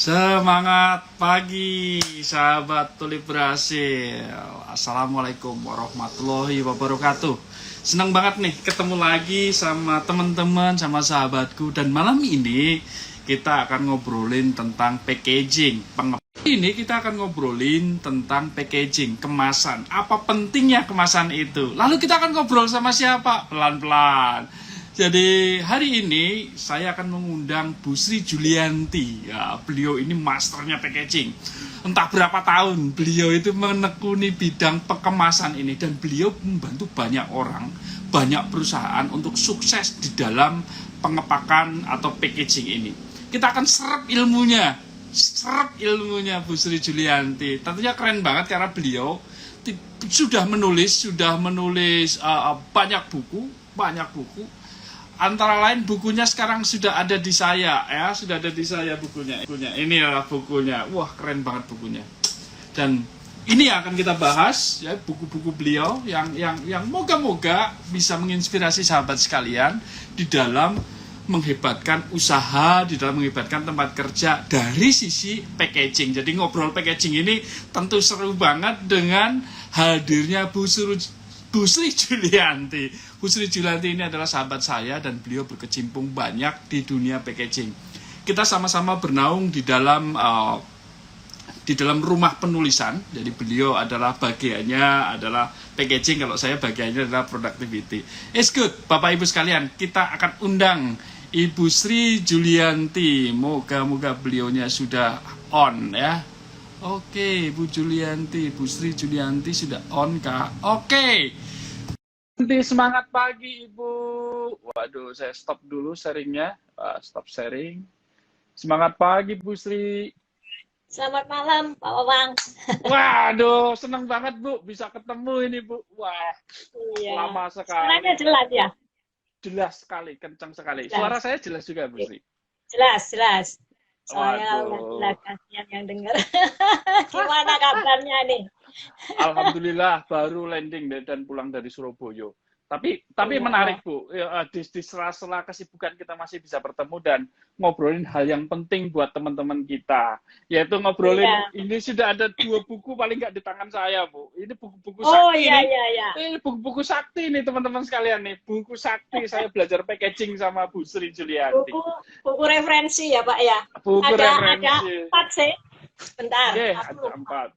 Semangat pagi, sahabat Tulip Berhasil. Assalamualaikum warahmatullahi wabarakatuh. Senang banget nih ketemu lagi sama teman-teman, sama sahabatku. Dan malam ini kita akan ngobrolin tentang packaging. Ini kita akan ngobrolin tentang packaging, kemasan. Apa pentingnya kemasan itu? Lalu kita akan ngobrol sama siapa? Pelan-pelan. Jadi hari ini saya akan mengundang Bu Sri Julianti. Ya, beliau ini masternya packaging. Entah berapa tahun beliau itu menekuni bidang pengemasan ini. Dan beliau membantu banyak orang, banyak perusahaan untuk sukses di dalam pengepakan atau packaging ini. Kita akan serap ilmunya Bu Sri Julianti. Tentunya keren banget karena beliau sudah menulis banyak buku. Antara lain bukunya sekarang sudah ada di saya, sudah ada di saya bukunya. Ini adalah bukunya. Wah, keren banget bukunya. Dan ini akan kita bahas ya, buku-buku beliau yang moga-moga bisa menginspirasi sahabat sekalian di dalam menghebatkan usaha, di dalam menghebatkan tempat kerja dari sisi packaging. Jadi ngobrol packaging ini tentu seru banget dengan hadirnya Bu Sri Julianti. Bu Sri Julianti ini adalah sahabat saya dan beliau berkecimpung banyak di dunia packaging. Kita sama-sama bernaung di dalam rumah penulisan. Jadi beliau adalah bagiannya adalah packaging, kalau saya bagiannya adalah productivity. It's good, Bapak Ibu sekalian, kita akan undang Ibu Sri Julianti. Moga-moga beliaunya sudah on ya. Oke, Bu Sri Julianti sudah on kah? Oke. Semangat pagi Ibu. Waduh, saya stop dulu sharingnya. Stop sharing. Semangat pagi Bu Sri. Selamat malam Pak Wawang. Waduh, senang banget Bu bisa ketemu ini Bu. Wah, iya. Lama sekali. Suaranya jelas ya? Jelas sekali, kencang sekali. Jelas. Suara saya jelas juga Bu Sri? Jelas. Soalnya jelas, kasihan yang dengar. Gimana kabarnya nih? Alhamdulillah baru landing dan pulang dari Surabaya. Tapi menarik Bu, di sela-sela kesibukan kita masih bisa bertemu dan ngobrolin hal yang penting buat teman-teman kita. Yaitu ngobrolin, ini sudah ada 2 buku paling nggak di tangan saya Bu. Ini buku-buku sakti. Ini buku-buku sakti nih teman-teman sekalian nih. Buku sakti saya belajar packaging sama Bu Sri Julianti. Buku referensi ya Pak ya? Buku referensi. Ada 4 sih. Bentar. Oke, ada 4.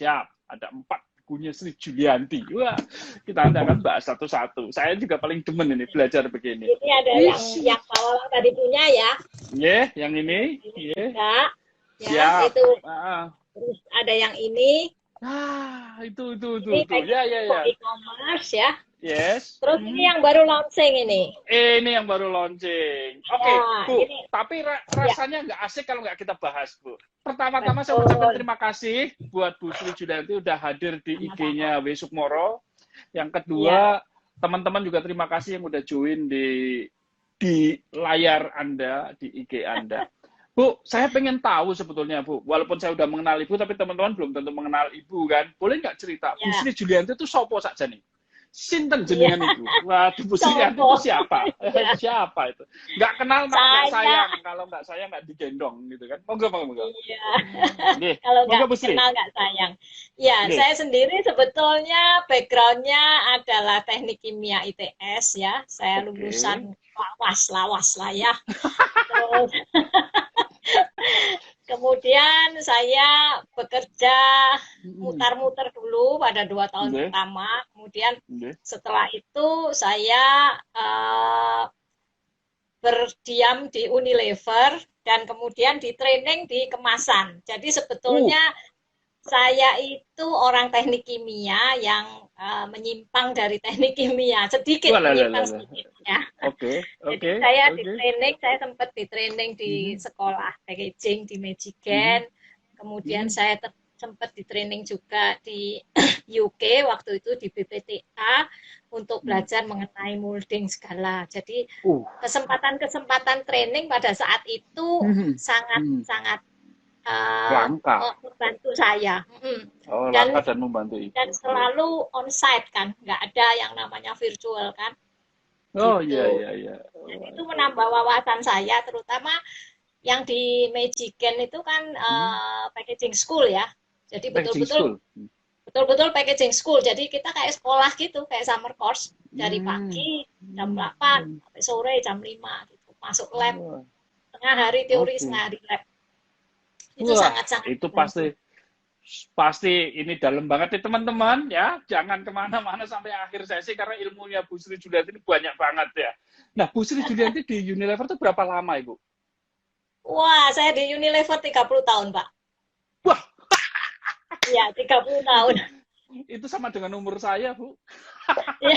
Siap, ada 4 bukunya Sri Julianti. Wah, kita akan bahas satu-satu. Saya juga paling demen ini belajar begini. Ini ada yang Pak tadi punya ya. Yang ini. Ya, itu. Terus ada yang ini. Itu. Ini e-commerce ya. Yes. Terus ini yang baru launching ini. Ini yang baru launching. Oke, Bu. Tapi rasanya nggak asik kalau nggak kita bahas, Bu. Pertama-tama saya ucapkan terima kasih buat Bu Sri Julianti udah hadir di IG-nya W Sukmoro. Yang kedua, teman-teman juga terima kasih yang udah join di layar Anda, di IG Anda. Bu, saya pengen tahu sebetulnya, Bu. Walaupun saya udah mengenal Ibu, tapi teman-teman belum tentu mengenal Ibu, kan? Boleh nggak cerita, Bu Sri Julianti itu sopo saja nih? Sinten jenengan itu? Waduh, Bu Sri Julianti itu siapa? Siapa itu? Nggak kenal maka nggak sayang. Kalau nggak sayang nggak digendong gitu kan? Monggo. Iya. Kalau nggak kenal nggak sayang. Ya, saya sendiri sebetulnya backgroundnya adalah teknik kimia ITS ya. Saya lulusan lawas lah ya. Kemudian saya bekerja mutar-muter dulu pada 2 tahun pertama. Kemudian setelah itu saya berdiam di Unilever dan kemudian di training di kemasan. Jadi sebetulnya saya itu orang teknik kimia yang menyimpang dari teknik kimia, sedikit menyimpang sedikit ya. Jadi saya saya sempat di training di sekolah packaging di Magigen, kemudian saya sempat di training juga di UK waktu itu di BPTA untuk belajar mengenai molding segala. Jadi kesempatan training pada saat itu sangat membantu saya. Dan membantu Ibu. Dan selalu on-site kan, nggak ada yang namanya virtual kan. Iya. Dan itu menambah wawasan saya, terutama yang di Magiken itu kan packaging school ya. Jadi Packaging betul-betul school. betul-betul packaging school. Jadi kita kayak sekolah gitu, kayak summer course dari pagi jam 8 sampai sore jam 5 gitu. Masuk lab, Wah, tengah hari teori, oke. setengah hari lab. Itu Wah, sangat-sangat itu membantu. pasti ini dalam banget nih teman-teman ya. Jangan kemana-mana sampai akhir sesi karena ilmunya Bu Sri Julianti ini banyak banget ya. Nah, Bu Sri Julianti di Unilever itu berapa lama, Ibu? Wah, saya di Unilever 30 tahun, Pak. Wah, Iya, 30 tahun. itu sama dengan umur saya, Bu. Ya,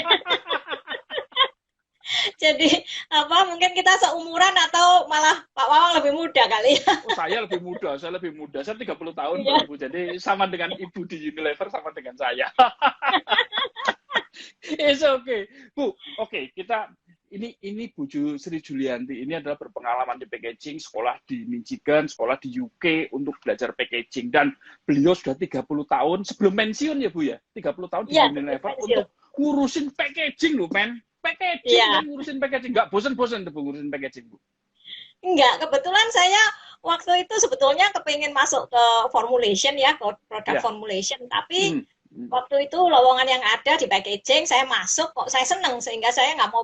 jadi apa mungkin kita seumuran atau malah Pak Wawang lebih muda kali ya. Oh, saya lebih muda, saya lebih muda. Saya 30 tahun Iya. baru, Bu. Jadi sama dengan Ibu di Unilever sama dengan saya. It's okay. Bu, oke, kita ini Bu Sri Julianti ini adalah berpengalaman di packaging, sekolah di Michigan, sekolah di UK untuk belajar packaging dan beliau sudah 30 tahun sebelum pensiun ya Bu ya. 30 tahun di Iya, Unilever pensiun. untuk ngurusin packaging loh, men. Packaging Iya. kan ngurusin packaging. Nggak bosen-bosen tuh Bu ngurusin packaging, Bu. Enggak, kebetulan saya waktu itu sebetulnya kepingin masuk ke formulation ya, produk Ya. formulation, tapi Hmm. waktu itu lowongan yang ada di packaging saya masuk kok saya seneng sehingga saya nggak mau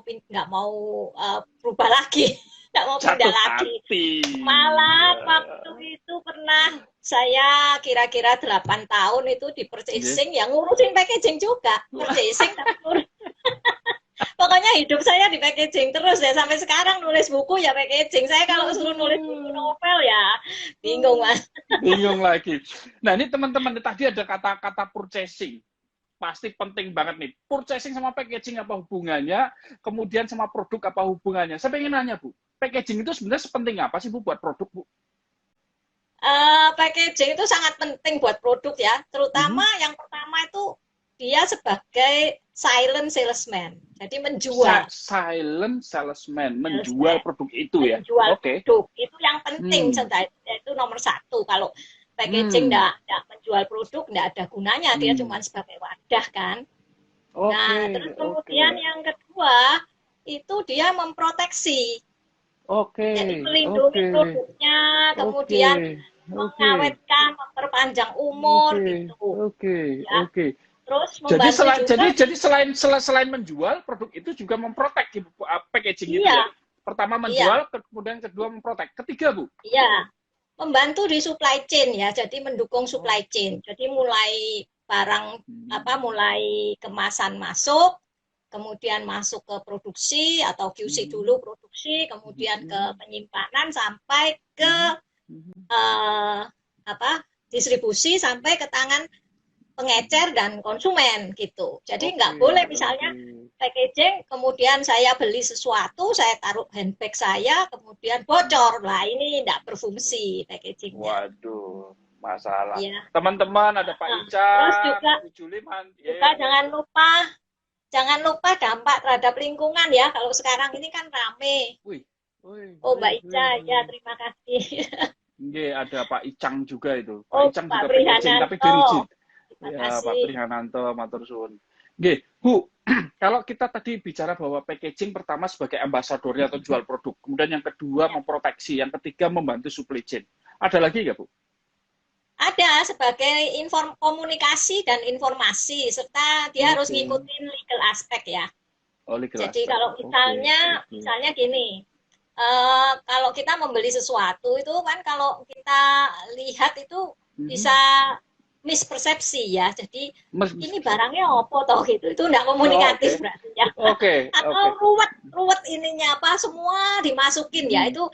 berubah lagi, nggak mau pindah Jatuh lagi. hati. Malah waktu itu pernah saya kira-kira 8 tahun itu di purchasing yang ngurusin packaging juga, purchasing tapi pokoknya hidup saya di packaging terus ya sampai sekarang nulis buku ya packaging. Saya kalau suruh nulis buku novel ya bingung Mas. Bingung lagi. Nah, ini teman-teman tadi ada kata-kata purchasing. Pasti penting banget nih. Purchasing sama packaging apa hubungannya? Kemudian sama produk apa hubungannya? Saya pengen nanya, Bu. Packaging itu sebenarnya sepenting apa sih, Bu, buat produk, Bu? Packaging itu sangat penting buat produk ya, terutama yang pertama itu dia sebagai silent salesman, jadi menjual. Silent salesman, menjual produk itu ya. Menjual Oke. produk itu yang penting, itu nomor satu. Kalau packaging nggak menjual produk, nggak ada gunanya, dia cuma sebagai wadah kan. Nah, terus kemudian yang kedua itu dia memproteksi. Jadi melindungi produknya, kemudian mengawetkan, memperpanjang umur gitu. Ya. Terus jadi selain menjual produk itu juga memprotek packaging itu ya. Pertama menjual, kemudian kedua memprotek. Ketiga, Bu? Iya. Membantu di supply chain ya. Jadi mendukung supply chain. Jadi mulai barang mulai kemasan masuk, kemudian masuk ke produksi atau QC dulu produksi, kemudian ke penyimpanan sampai ke distribusi sampai ke tangan pengecer dan konsumen gitu. Jadi nggak boleh misalnya packaging, kemudian saya beli sesuatu, saya taruh handbag saya, kemudian bocor. Lah ini nggak berfungsi packagingnya. Waduh, masalah. Ya. Teman-teman ada Pak Ica, terus juga Juliman. Jangan lupa dampak terhadap lingkungan ya. Kalau sekarang ini kan rame. Mbak Ica, ya terima kasih. Ada Pak Icang juga itu. Pak Icang Pak juga packaging, tapi di rigid. Ya, Pak Prihananto, matur suwun. Bu, kalau kita tadi bicara bahwa packaging pertama sebagai ambasadornya atau jual produk, kemudian yang kedua memproteksi, yang ketiga membantu supply chain. Ada lagi nggak, Bu? Ada sebagai komunikasi dan informasi, serta dia harus ngikutin legal aspek ya. Jadi kalau misalnya gini, kalau kita membeli sesuatu itu kan kalau kita lihat itu bisa mispersepsi ya. Jadi ini barangnya apa toh gitu. Itu enggak komunikatif berarti ya. Atau ruwet ininya apa semua dimasukin ya. Itu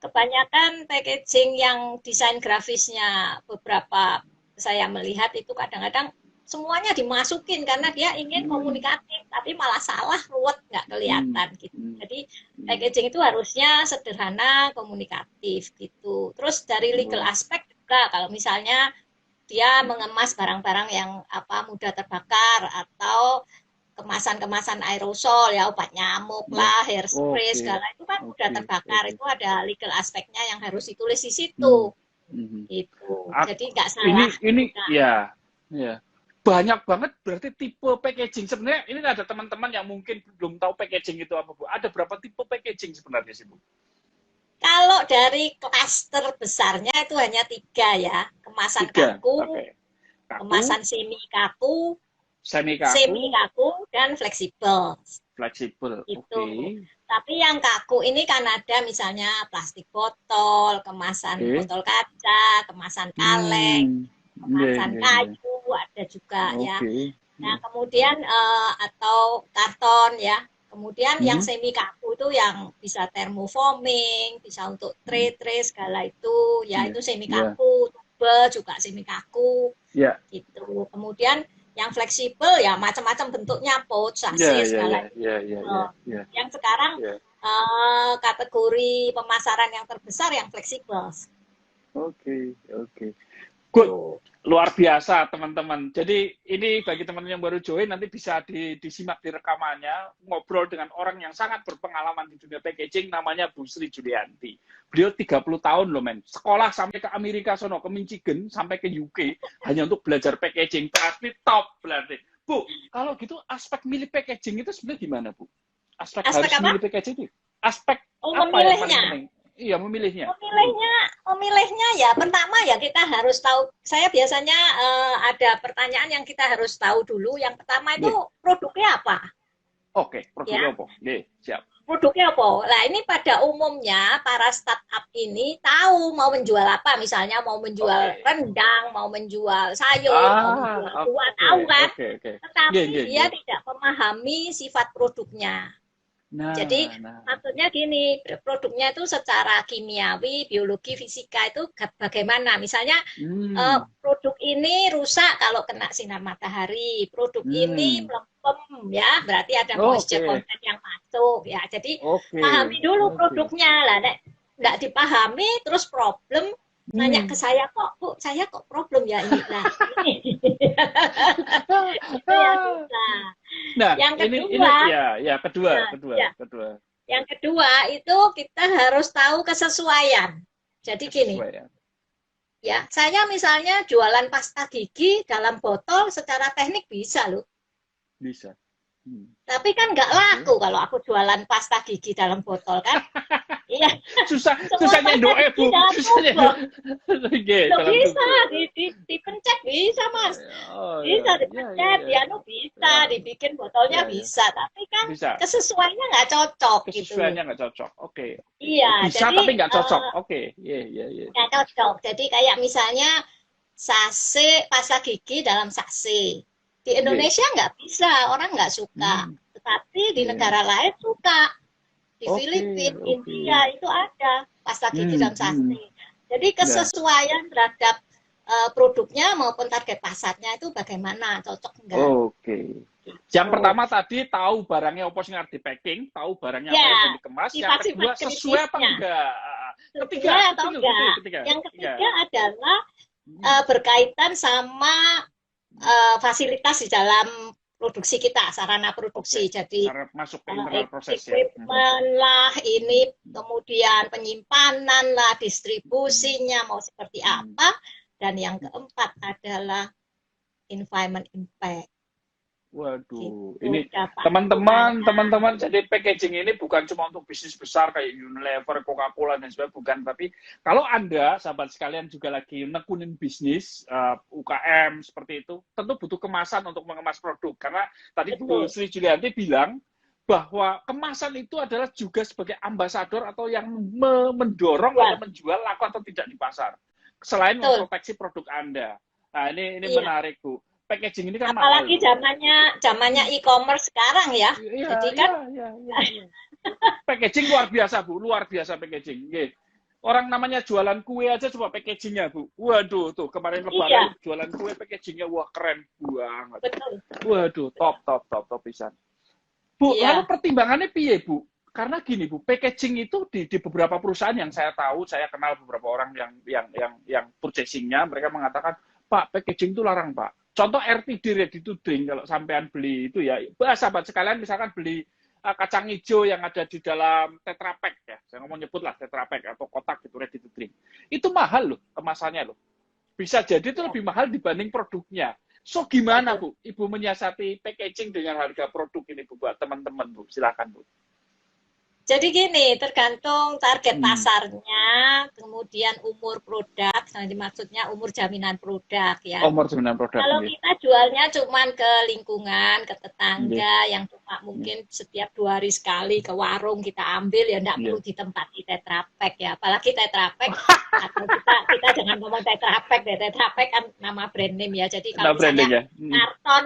kebanyakan packaging yang desain grafisnya beberapa saya melihat itu kadang-kadang semuanya dimasukin karena dia ingin komunikatif, tapi malah salah, ruwet, nggak kelihatan gitu. Jadi packaging itu harusnya sederhana, komunikatif gitu. Terus dari legal aspek juga kalau misalnya dia mengemas barang-barang yang mudah terbakar atau kemasan-kemasan aerosol ya, obat nyamuk lah, hairspray segala itu kan mudah terbakar. Itu ada legal aspeknya yang harus ditulis di situ. Itu. Jadi nggak salah. Ini ya. Banyak banget berarti tipe packaging. Sebenarnya ini ada teman-teman yang mungkin belum tahu packaging itu apa, Bu. Ada berapa tipe packaging sebenarnya sih, Bu? Kalau dari klaster besarnya itu hanya 3 ya, kemasan 3. kaku, Oke. Kaku, kemasan semi semi kaku, kaku, dan fleksibel. fleksibel. Itu. Oke. Tapi yang kaku ini kan ada misalnya plastik botol, kemasan Oke. botol kaca, kemasan kaleng, Iya, kemasan iya, iya. kayu, ada juga ya. Oke. Nah, kemudian atau karton ya. Kemudian yang Hmm. semi kaku itu yang bisa thermoforming, bisa untuk tray-tray segala itu, ya Iya, itu semi iya. kaku, tube juga semi kaku, Iya. gitu. Kemudian yang fleksibel ya macam-macam bentuknya, pouch, Iya, sachet, iya, segala iya, itu. iya, iya, iya, iya. Yang sekarang Iya. kategori pemasaran yang terbesar yang fleksibel. Oke, oke. Good. Tuh. Luar biasa, teman-teman. Jadi ini bagi teman yang baru join, nanti bisa disimak di rekamannya, ngobrol dengan orang yang sangat berpengalaman di dunia packaging, namanya Bu Sri Julianti. Beliau 30 tahun loh, men. Sekolah sampai ke Amerika sono, ke Michigan, sampai ke UK, hanya untuk belajar packaging. Berarti top, berarti. Bu, kalau gitu aspek milih packaging itu sebenarnya gimana, Bu? Aspek Aspek harus apa? milih packaging itu? Aspek Oh, apa yang paling memilihnya. penting? Iya, memilihnya. Memilihnya ya pertama ya kita harus tahu. Saya biasanya ada pertanyaan yang kita harus tahu dulu. Yang pertama itu Iya. produknya apa? Oke, produknya Ya. apa? Iya, siap. Produknya apa? Nah ini pada umumnya para startup ini tahu mau menjual apa. Misalnya mau menjual Oke. rendang, mau menjual sayur, mau menjual buah, tahu kan? Oke. Tetapi Iya. dia tidak memahami sifat produknya. Nah, Jadi maksudnya gini, produknya itu secara kimiawi, biologi, fisika itu bagaimana? Misalnya produk ini rusak kalau kena sinar matahari, produk ini melempem ya, berarti ada moisture content yang masuk ya. Jadi pahami dulu produknya lah, nggak dipahami terus problem. Nanya ke saya kok, Bu, saya kok problem ya ini lah. Itu yang susah. Nah, yang kedua, kedua. Yang kedua itu kita harus tahu kesesuaian. Jadi gini, ya saya misalnya jualan pasta gigi dalam botol secara teknik bisa loh. Bisa. Tapi kan nggak laku kalau aku jualan pasta gigi dalam botol kan. Iya. Susahnya doa, Bu. Bisa dipencet bisa, Mas. Bisa dipencet, bisa, dibikin botolnya bisa, tapi kan kesesuaiannya nggak cocok gitu. Kesesuaiannya nggak cocok. Oke. Iya, bisa jadi, tapi nggak cocok. Oke. Iya. Nggak cocok. Jadi kayak misalnya sase pasta gigi dalam sase. Di Indonesia nggak bisa, orang nggak suka. Tetapi di negara lain suka. Di Filipina, India itu ada pasta gigi dalam sase. Jadi kesesuaian terhadap produknya maupun target pasarnya itu bagaimana, cocok enggak? Oke. Yang pertama tadi tahu barangnya apa sing di packing, tahu barangnya apa yang dikemas. Yang kedua sesuai apa enggak? Ketiga atau enggak? Yang ketiga adalah berkaitan sama fasilitas di dalam produksi kita, sarana produksi. Jadi masuk ke internal proses equipment lah, ini kemudian penyimpanan lah, distribusinya mau seperti apa. Dan yang keempat adalah environment impact. Waduh, ini teman-teman jadi packaging ini bukan cuma untuk bisnis besar kayak Unilever, Coca-Cola dan sebagainya, bukan. Tapi kalau Anda, sahabat sekalian juga lagi nekunin bisnis UKM seperti itu, tentu butuh kemasan untuk mengemas produk. Karena tadi Bu Sri Julianti bilang bahwa kemasan itu adalah juga sebagai ambasador atau yang mendorong atau menjual laku atau tidak di pasar. Selain memproteksi produk Anda. Nah, ini menarik, Bu. Packaging ini kan apalagi zamannya e-commerce sekarang ya. Jadi kan packaging luar biasa, Bu, luar biasa packaging. Orang namanya jualan kue aja coba packagingnya, Bu. Waduh, tuh kemarin lebaran jualan kue packagingnya wah keren banget. Betul. Waduh, top pisan. Bu, lalu pertimbangannya piye, Bu? Karena gini, Bu, packaging itu di beberapa perusahaan yang saya tahu, saya kenal beberapa orang yang purchasing-nya, mereka mengatakan, Pak, packaging itu larang, Pak. Contoh RTD, ready to drink, kalau sampean beli itu ya, sahabat sekalian misalkan beli kacang hijau yang ada di dalam Tetra Pak ya, saya ngomong nyebut lah Tetra Pak atau kotak gitu, ready to drink. Itu mahal loh, kemasannya loh. Bisa jadi itu lebih mahal dibanding produknya. So gimana, Bu, Ibu menyiasati packaging dengan harga produk ini, Bu, buat teman-teman, Bu? Silakan, Bu. Jadi gini, tergantung target Hmm. pasarnya, kemudian umur produk, nanti maksudnya umur jaminan produk ya. Umur jaminan produk, Kalau nggih. kita jualnya cuman ke lingkungan, ke Nggih, tetangga yang cuma nggih, mungkin setiap 2 hari sekali ke warung kita ambil ya enggak perlu nggih. di tempat di Tetra Pak ya. Apalagi Tetra Pak atau kita jangan ngomong Tetra Pak deh. Tetra Pak kan nama brand name ya. Jadi kalau Nah, misalnya branding ya. Hmm. karton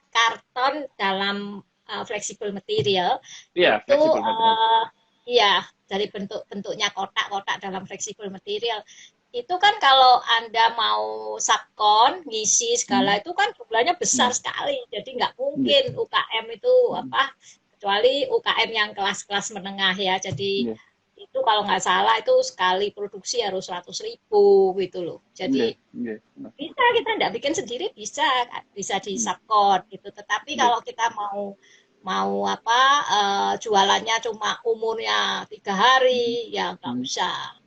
karton dalam fleksibel material Iya, itu fleksibel material. iya dari bentuknya kotak-kotak dalam fleksibel material itu kan kalau Anda mau subkon, ngisi segala Hmm. itu kan jumlahnya besar Hmm. sekali. Jadi nggak Nggih. mungkin UKM itu Hmm. apa, kecuali UKM yang kelas-kelas menengah ya. Jadi Nggih. itu kalau nggak salah itu sekali produksi harus 100.000 gitu loh. Nggih. Jadi Nggih. bisa kita nggak bikin sendiri bisa di Hmm. subkon gitu. Tetapi Nggih. kalau kita mau mau apa jualannya cuma umurnya 3 hari ya nggak Hmm. usah,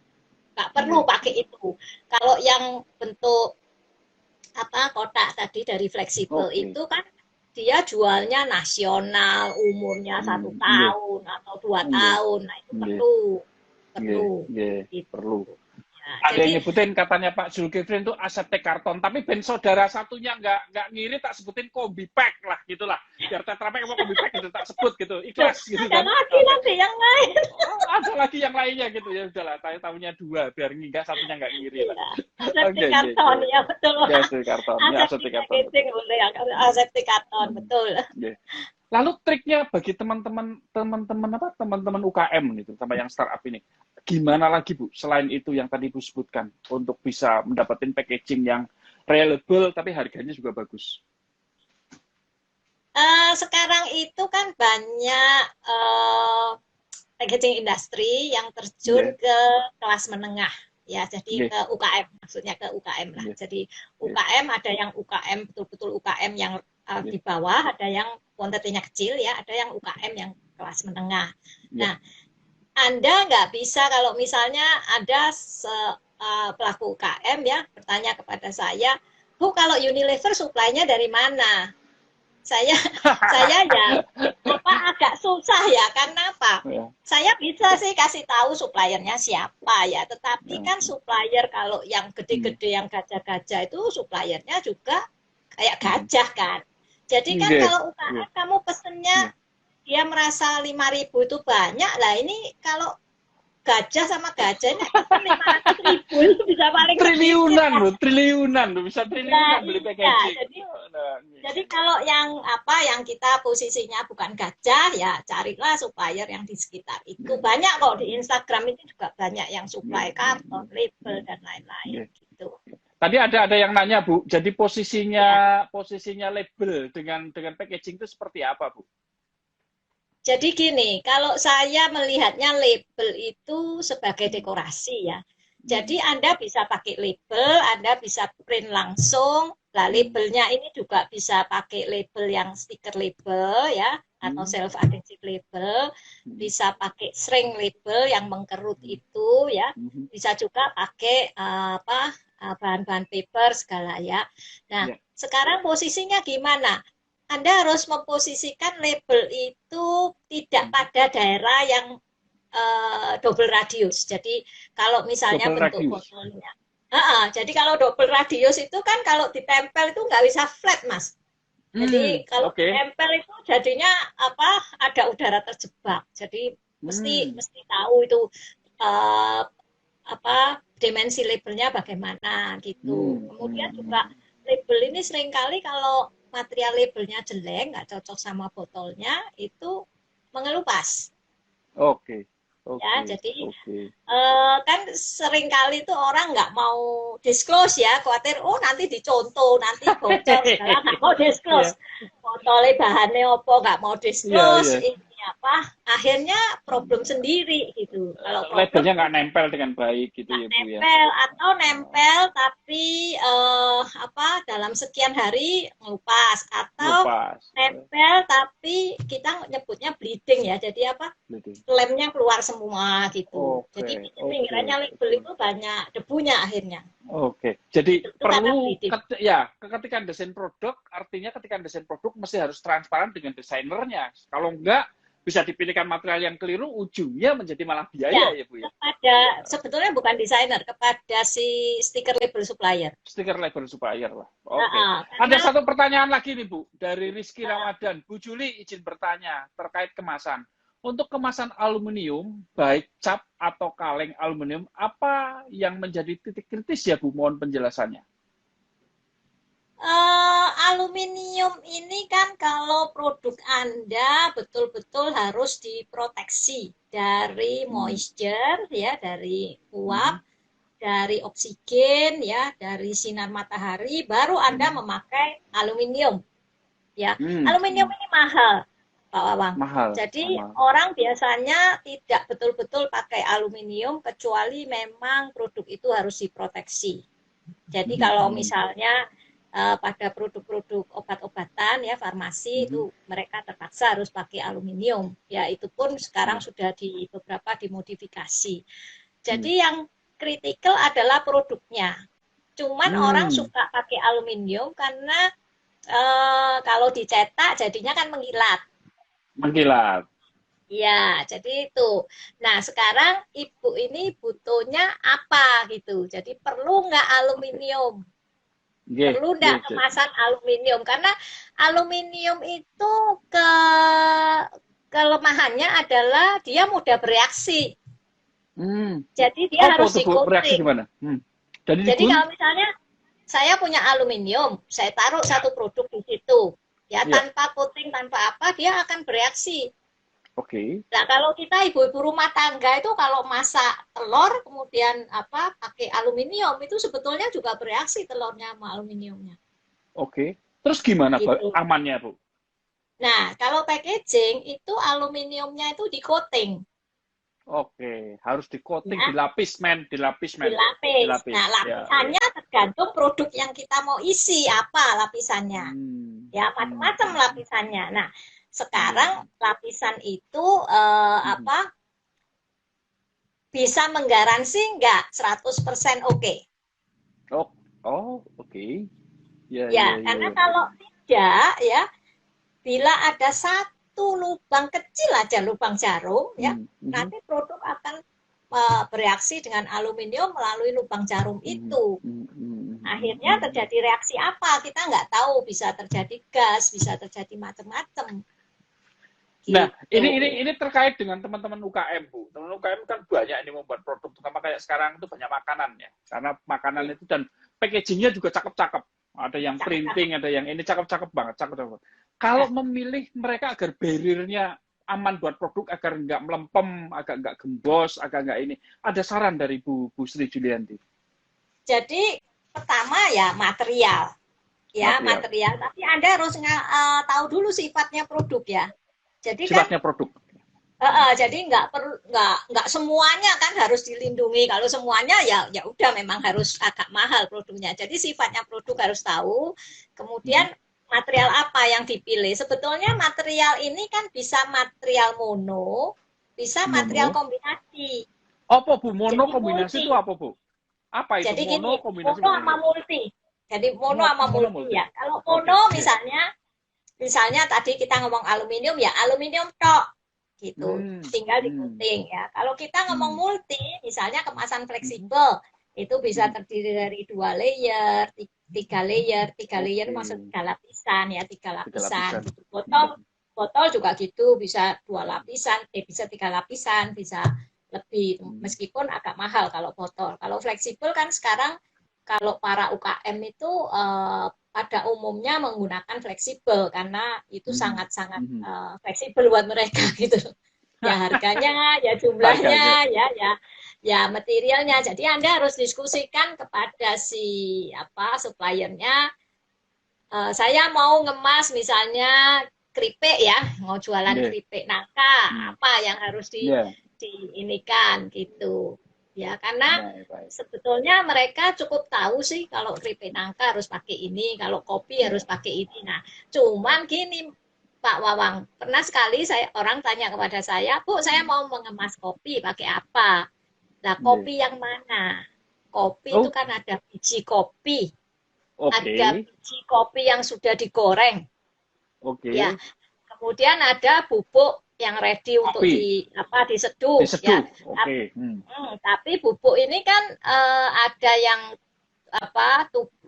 nggak perlu Nggih. pakai itu. Kalau yang bentuk apa kotak tadi dari fleksibel Oke. itu kan dia jualnya nasional, umurnya satu Hmm. Nggih. tahun atau dua Nggih. tahun, nah itu Nggih. perlu, Nggih. perlu Nggih. gitu. Perlu. Ya, Ada jadi yang nyebutin katanya Pak Zulkifli itu aseptik karton, tapi ben saudara satunya nggak ngiri tak sebutin Kombi Pack lah gitulah. Biar Tetra Pak mau Kombi Pack gitu tak sebut gitu, ikhlas gitu ada kan. lagi nanti yang lain. Oh, ada lagi yang lainnya gitu ya udahlah, saya tahunya 2 biar nggak satunya nggak ngiri lah. Iya, aseptik Oke, oke, karton oke. ya betul. Ya, aseptik karton, ya Aseptik aseptik karton. packaging boleh, aseptik karton Hmm. betul. Oke. Lalu triknya bagi teman-teman UKM gitu, sama yang startup ini, gimana lagi Bu? Selain itu yang tadi Bu sebutkan untuk bisa mendapatkan packaging yang reliable tapi harganya juga bagus. Sekarang itu kan banyak packaging industri yang terjun Nggih, ke kelas menengah ya, jadi nggih, ke UKM, maksudnya ke UKM lah. nggih, Jadi nggih, UKM ada yang UKM betul-betul UKM yang nggih, di bawah, ada yang kuantitinya kecil ya, ada yang UKM yang kelas menengah. nggih. Nah, Anda nggak bisa kalau misalnya ada pelaku UKM ya bertanya kepada saya, Bu, kalau Unilever suplainya dari mana? Saya ya apa agak susah ya, karena apa? Ya, Saya bisa sih kasih tahu suppliernya siapa ya, tetapi ya. kan supplier kalau yang Hmm. gede-gede yang gajah-gajah itu suppliernya juga kayak Hmm. gajah kan. Jadi kan Nggih, kalau nggih, UKM kamu pesennya nggih. dia merasa 5.000 itu banyak lah, ini kalau gajah sama gajah ini pesen 500.000 itu bisa paling sedikit Triliunan kan. loh, triliunan loh, bisa Nah triliunan beli iya, packaging. jadi Nah, jadi kalau yang apa yang kita posisinya bukan gajah ya carilah supplier yang di sekitar itu. nggih, Banyak kok di Instagram itu juga banyak yang nggih, supply nggih, karton, label nggih, dan lain-lain nggih. gitu. Tadi ada yang nanya Bu, jadi Ya. posisinya label dengan packaging itu seperti apa Bu? Jadi gini, kalau saya melihatnya label itu sebagai dekorasi ya. Jadi Anda bisa pakai label, Anda bisa print langsung. Lah labelnya ini juga bisa pakai label yang stiker label ya, atau self adhesive label. Bisa pakai shrink label yang mengkerut itu ya. Bisa juga pakai bahan-bahan paper segala ya. Nah, Ya. sekarang posisinya gimana? Anda harus memposisikan label itu tidak pada daerah yang double radius. Jadi kalau misalnya Double bentuk radius. botolnya, jadi kalau double radius itu kan kalau ditempel itu nggak bisa flat, Mas. Jadi kalau Oke. ditempel itu jadinya apa? Ada udara terjebak. Jadi mesti tahu itu apa dimensi labelnya bagaimana gitu. Kemudian juga label ini seringkali kalau material labelnya jelek, nggak cocok sama botolnya, itu mengelupas. Oke. Ya, Oke. jadi Oke. kan seringkali itu orang nggak mau disclose ya, khawatir nanti dicontoh, nanti bocor segala, nggak mau disclose. Botolnya bahannya apa, nggak mau disclose, Iya, iya. ini apa, akhirnya problem sendiri gitu. Kalau Labelnya problem nggak nempel dengan baik gitu ya Bu ya. nempel atau nempel tapi apa dalam sekian hari ngelupas atau Lepas. nempel tapi kita nyebutnya bleeding ya, jadi apa lemnya keluar semua gitu. Jadi pinggirannya label itu banyak debunya akhirnya. Oke, jadi Itu karena perlu bleeding. ketika desain produk, artinya ketika desain produk mesti harus transparan dengan desainernya. Kalau enggak, bisa dipilihkan material yang keliru, ujungnya menjadi malah biaya ya Bu ya. Kepada sebetulnya bukan desainer, kepada si stiker label supplier. Stiker label supplier lah. Oke. Karena, Ada satu pertanyaan lagi nih Bu, dari Rizky Ramadan. Bu Juli izin bertanya terkait kemasan. Untuk kemasan aluminium, baik cap atau kaleng aluminium, apa yang menjadi titik kritis ya Bu? Mohon penjelasannya. aluminium ini kan kalau produk Anda betul-betul harus diproteksi dari moisture ya, dari uap, dari oksigen ya, dari sinar matahari, baru Anda memakai aluminium. Ya, aluminium ini mahal, Pak Wawang. Mahal. Jadi orang biasanya tidak betul-betul pakai aluminium kecuali memang produk itu harus diproteksi. Jadi kalau misalnya pada produk-produk obat-obatan ya farmasi itu mereka terpaksa harus pakai aluminium. Ya itu pun sekarang sudah di beberapa dimodifikasi. Jadi yang kritikal adalah produknya. Cuman orang suka pakai aluminium karena kalau dicetak jadinya kan mengkilat. Mengkilat. Ya, jadi itu. Nah, sekarang Ibu ini butuhnya apa gitu. Jadi perlu nggak aluminium? Perlu nggak kemasan aluminium? Karena aluminium itu kelemahannya adalah dia mudah bereaksi. Jadi dia harus di-coating. Jadi kalau misalnya saya punya aluminium, saya taruh satu produk di situ, ya tanpa coating, tanpa apa, dia akan bereaksi. Oke. Nah, kalau kita ibu-ibu rumah tangga itu kalau masak telur kemudian apa pakai aluminium itu sebetulnya juga bereaksi telurnya sama aluminiumnya. Oke. Terus gimana gitu. amannya, Bu? Nah, kalau packaging itu aluminiumnya itu di-coating. Oke, harus di-coating, Ya. dilapis. Dilapis. Nah, lapisannya tergantung produk yang kita mau isi apa lapisannya. Ya, macam-macam lapisannya. Nah, sekarang lapisan itu bisa menggaransi nggak 100% oke? Oke. Ya, karena kalau tidak ya, bila ada satu lubang kecil aja, lubang jarum ya, nanti produk akan bereaksi dengan aluminium melalui lubang jarum itu. Akhirnya terjadi reaksi apa? Kita nggak tahu, bisa terjadi gas, bisa terjadi macam-macam. Nah, ini terkait dengan teman-teman UKM, Bu. Teman-teman UKM kan banyak ini membuat produk, terutama kayak sekarang itu banyak makanan ya. Karena makanan itu dan packagingnya juga cakep-cakep. Ada yang printing, ada yang ini cakep-cakep banget, cakep-cakep. Kalau memilih mereka agar barrier-nya aman buat produk, agar nggak melempem, agak nggak gembos, agak nggak ini. Ada saran dari Bu Sri Julianti? Jadi, pertama ya material. Ya, material. Tapi Anda harus tahu dulu sifatnya produk ya. Jadi sifatnya produk. Jadi nggak semuanya kan harus dilindungi. Kalau semuanya ya udah memang harus agak mahal produknya. Jadi sifatnya produk harus tahu. Kemudian material apa yang dipilih. Sebetulnya material ini kan bisa material mono, bisa material kombinasi. Apa Bu? Mono jadi kombinasi itu apa Bu? Apa itu jadi mono gini, kombinasi? Mono sama multi. Jadi mono sama multi ya. Kalau mono misalnya tadi kita ngomong aluminium ya aluminium tok gitu, tinggal di-coating ya. Kalau kita ngomong multi, misalnya kemasan fleksibel itu bisa terdiri dari 2 layer, 3 layer, 3 layer maksud 3 lapisan ya, 3 lapisan. Gitu. Botol juga gitu, bisa 2 lapisan, bisa 3 lapisan, bisa lebih meskipun agak mahal kalau botol. Kalau fleksibel kan sekarang kalau para UKM itu pada umumnya menggunakan fleksibel karena itu sangat-sangat fleksibel buat mereka gitu. Ya harganya, ya jumlahnya, ya materialnya. Jadi Anda harus diskusikan kepada si suppliernya. Saya mau ngemas misalnya keripik ya, mau jualan keripik nangka, apa yang harus diinikan gitu. Ya, karena sebetulnya mereka cukup tahu sih kalau keripik nangka harus pakai ini, kalau kopi harus pakai ini. Nah, cuman gini Pak Wawang, pernah sekali orang tanya kepada saya, Bu, saya mau mengemas kopi, pakai apa? Nah, kopi yang mana? Kopi itu kan ada biji kopi, ada biji kopi yang sudah digoreng. Ya, kemudian ada bubuk yang ready untuk Kopi. diseduh Diseduh. ya. Oke. Tapi bubuk ini kan ada yang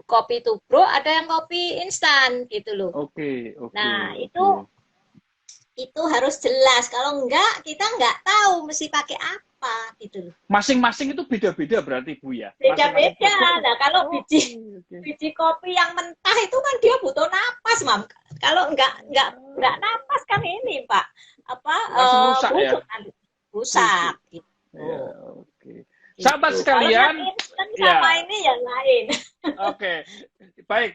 kopi tubruk, ada yang kopi instan gitu loh. Oke. Nah, itu harus jelas. Kalau enggak, kita enggak tahu mesti pakai apa gitu loh. Masing-masing itu beda-beda berarti Bu ya? Beda-beda. Nah, kalau Oke. biji kopi yang mentah itu kan dia butuh napas, Mam. Kalau enggak napas kan ini, Pak. Langsung rusak ya? Rusak gitu. Ya, oke. Sahabat sekalian, kalau instan sama ini yang lain. Oke,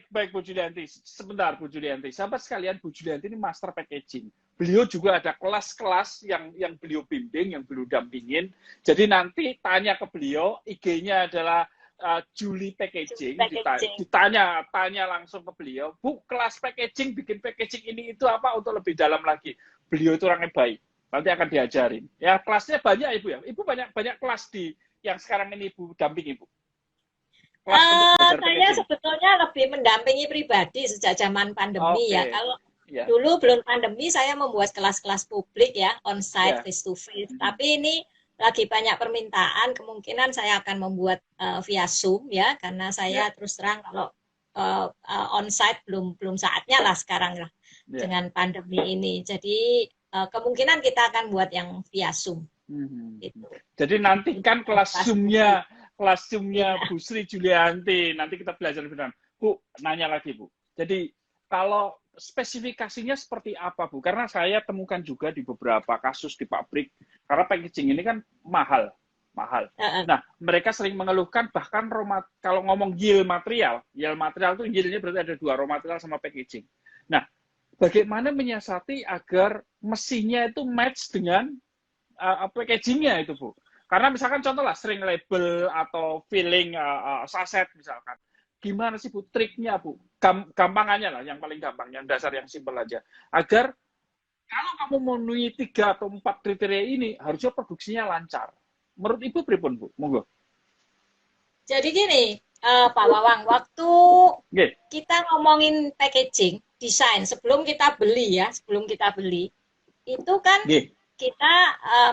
baik Bu Julianti. Sebentar Bu Julianti. Sahabat sekalian, Bu Julianti ini master packaging. Beliau juga ada kelas-kelas yang beliau bimbing, yang beliau dampingin. Jadi nanti tanya ke beliau, IG-nya adalah Julie Packaging. Ditanya langsung ke beliau, Bu, kelas packaging, bikin packaging ini itu apa untuk lebih dalam lagi. Beliau itu orangnya baik. Nanti akan diajarin. Ya, kelasnya banyak Ibu ya. Ibu banyak kelas yang sekarang ini Ibu dampingi, Bu. Saya sebetulnya lebih mendampingi pribadi sejak zaman pandemi ya. Kalau dulu belum pandemi saya membuat kelas-kelas publik ya, on-site, face-to-face. Tapi ini lagi banyak permintaan, kemungkinan saya akan membuat via Zoom ya, karena saya terus terang kalau on-site belum saatnya lah sekarang lah dengan pandemi ini. Jadi kemungkinan kita akan buat yang via Zoom. Gitu. Jadi nanti kan kelas Zoom-nya Bu Sri Julianti, nanti kita belajar beneran. Bu, nanya lagi Bu. Jadi kalau spesifikasinya seperti apa Bu? Karena saya temukan juga di beberapa kasus di pabrik, karena packaging ini kan mahal. Nah, mereka sering mengeluhkan bahkan kalau ngomong yield material itu yieldnya berarti ada 2, raw material sama packaging. Nah, bagaimana menyiasati agar mesinnya itu match dengan packagingnya itu Bu? Karena misalkan contoh lah sering label atau filling saset misalkan. Gimana sih Bu triknya Bu? Gampangannya lah, yang paling gampang, yang dasar, yang simpel aja. Agar kalau kamu memenuhi 3 atau 4 kriteria ini, harusnya produksinya lancar. Menurut Ibu pripun Bu? Monggo. Jadi gini, Pak Wawang, waktu kita ngomongin packaging, desain, sebelum kita beli, itu kan kita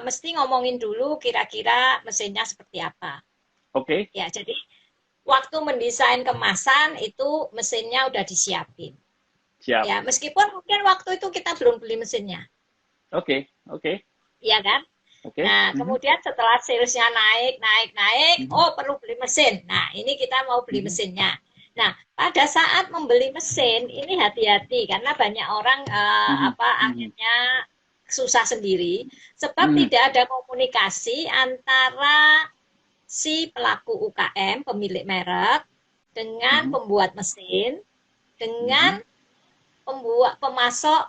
mesti ngomongin dulu kira-kira mesinnya seperti apa. Oke. Ya, jadi waktu mendesain kemasan itu mesinnya udah disiapin. Siap. Ya, meskipun mungkin waktu itu kita belum beli mesinnya. Oke. Iya kan? Okay. Nah, kemudian setelah salesnya naik, oh perlu beli mesin. Nah, ini kita mau beli mesinnya. Nah, pada saat membeli mesin, ini hati-hati karena banyak orang akhirnya susah sendiri, sebab tidak ada komunikasi antara si pelaku UKM, pemilik merek, dengan pembuat mesin, dengan pemasok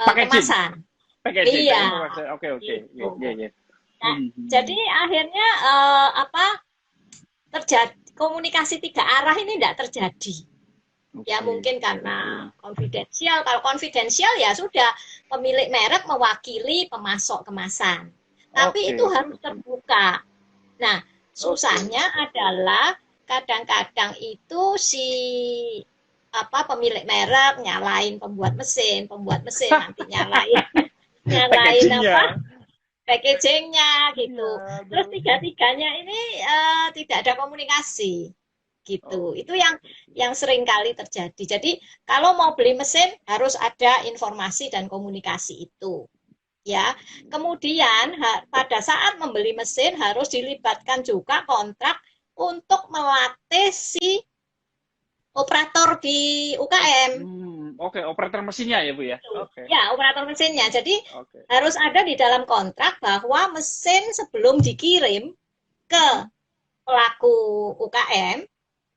kemasan. Packaging. Iya. Oke. Iya. Nah, jadi akhirnya terjadi komunikasi 3 arah ini tidak terjadi. Ya mungkin karena konfidensial. Kalau konfidensial ya sudah pemilik merek mewakili pemasok kemasan. Tapi itu harus terbuka. Nah, susahnya adalah kadang-kadang itu si pemilik merek nyalain pembuat mesin nanti nyalain packagingnya gitu. Terus tiga-tiganya ini tidak ada komunikasi gitu. Itu yang sering kali terjadi. Jadi kalau mau beli mesin harus ada informasi dan komunikasi itu. Ya. Kemudian pada saat membeli mesin harus dilibatkan juga kontrak untuk melatih si operator di UKM. Oke, operator mesinnya ya Bu ya? Okay. Ya, operator mesinnya. Jadi harus ada di dalam kontrak bahwa mesin sebelum dikirim ke pelaku UKM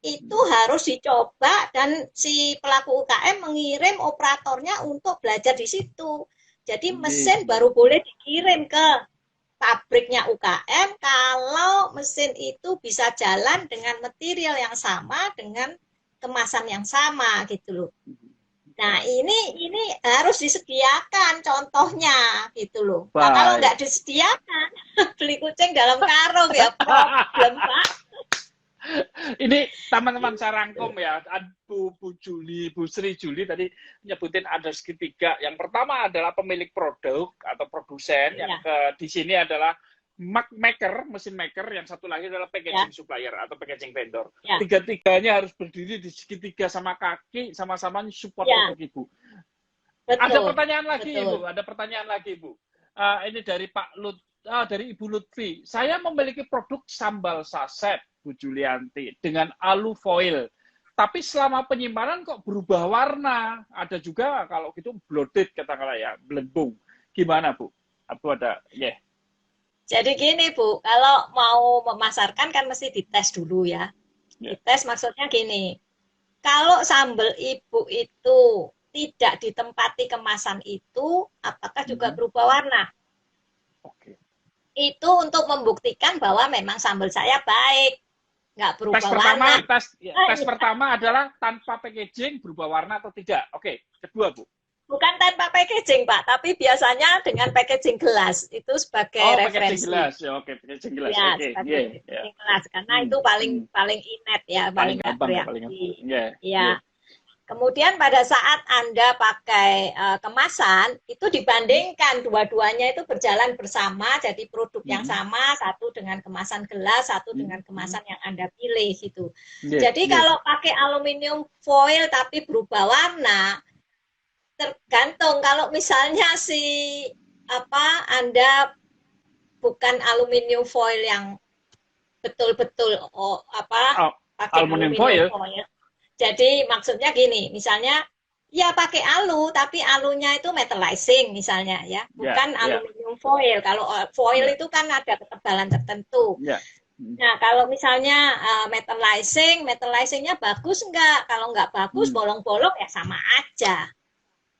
itu harus dicoba dan si pelaku UKM mengirim operatornya untuk belajar di situ. Jadi mesin baru boleh dikirim ke pabriknya UKM kalau mesin itu bisa jalan dengan material yang sama, dengan kemasan yang sama gitu loh. Nah, ini harus disediakan contohnya gitu loh. Nah, kalau nggak disediakan, beli kucing dalam karung ya problem, Pak. Ini teman-teman saya rangkum ya, Bu Juli, Bu Sri Juli tadi nyebutin ada segitiga. Yang pertama adalah pemilik produk atau produsen, yang di sini adalah maker, mesin maker, yang satu lagi adalah packaging supplier atau packaging vendor. Tiga-tiganya harus berdiri di segitiga sama kaki, sama-sama support untuk Ibu. Betul. Ada pertanyaan lagi, Betul. Ibu. Ada pertanyaan lagi, Bu. Ini dari dari Ibu Lutfi. Saya memiliki produk sambal saset, Bu Julianti, dengan alu foil. Tapi selama penyimpanan kok berubah warna. Ada juga kalau gitu bloated katakanlah ya, belembung. Gimana, Bu? Apa ada? Jadi gini Bu, kalau mau memasarkan kan mesti dites dulu ya. Dites maksudnya gini, kalau sambal Ibu itu tidak ditempati kemasan itu, apakah juga berubah warna? Oke. Itu untuk membuktikan bahwa memang sambal saya baik, nggak berubah warna. Tes pertama adalah tanpa packaging berubah warna atau tidak. Oke. Kedua, Bu. Bukan tanpa packaging, Pak, tapi biasanya dengan packaging gelas itu sebagai referensi. Packaging gelas, ya, packaging gelas. Ya, sebagai packaging gelas, karena itu paling inet ya, paling nggak bereaksi. Ya. Kemudian pada saat Anda pakai kemasan, itu dibandingkan dua-duanya itu berjalan bersama, jadi produk yang sama, satu dengan kemasan gelas, satu dengan kemasan yang Anda pilih gitu. Jadi kalau pakai aluminium foil tapi berubah warna, tergantung kalau misalnya Anda bukan aluminium foil yang betul-betul pakai aluminium foil. Jadi maksudnya gini, misalnya ya pakai alu, tapi alunya itu metallizing misalnya ya, bukan aluminium foil. Kalau foil itu kan ada ketebalan tertentu. Nah kalau misalnya metallizingnya bagus enggak? Kalau enggak bagus, bolong-bolong ya sama aja,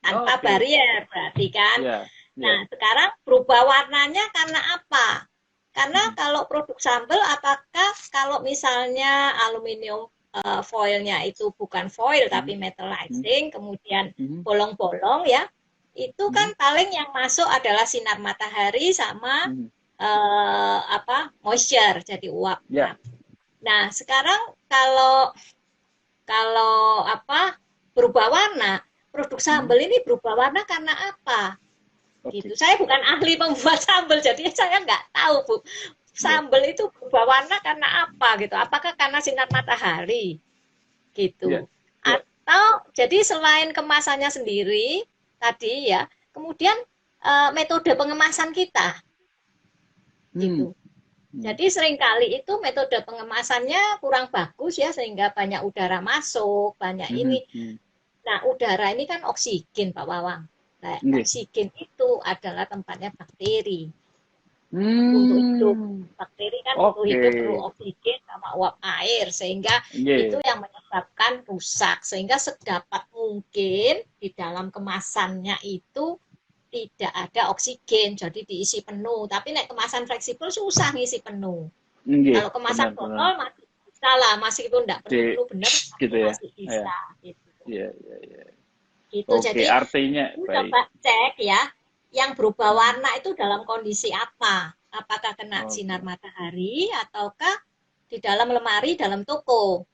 tanpa barrier berarti kan. Nah sekarang berubah warnanya karena apa? Karena kalau produk sambal, apakah kalau misalnya aluminium foilnya itu bukan foil tapi metallizing, kemudian bolong-bolong ya, itu kan paling yang masuk adalah sinar matahari sama moisture, jadi uap. Nah sekarang kalau berubah warna, produk sambal ini berubah warna karena apa? Gitu. Saya bukan ahli membuat sambal, jadi saya nggak tahu Bu. Sambal itu berubah warna karena apa gitu? Apakah karena sinar matahari gitu? Atau jadi selain kemasannya sendiri tadi ya, kemudian metode pengemasan kita gitu. Jadi seringkali itu metode pengemasannya kurang bagus ya, sehingga banyak udara masuk, banyak ini. Nah, udara ini kan oksigen, Pak Wawang. Nah, oksigen itu adalah tempatnya bakteri. Untuk hidup, bakteri kan untuk hidup perlu oksigen sama uap air, sehingga itu yang menyebabkan rusak. Sehingga sedapat mungkin di dalam kemasannya itu tidak ada oksigen, jadi diisi penuh. Tapi nek kemasan fleksibel susah ngisi penuh. Kalau kemasan botol masih bisa lah, meskipun tidak penuh benar, gitu masih bisa. Gitu. Jadi artinya coba cek ya. Yang berubah warna itu dalam kondisi apa? Apakah kena sinar matahari ataukah di dalam lemari dalam toko?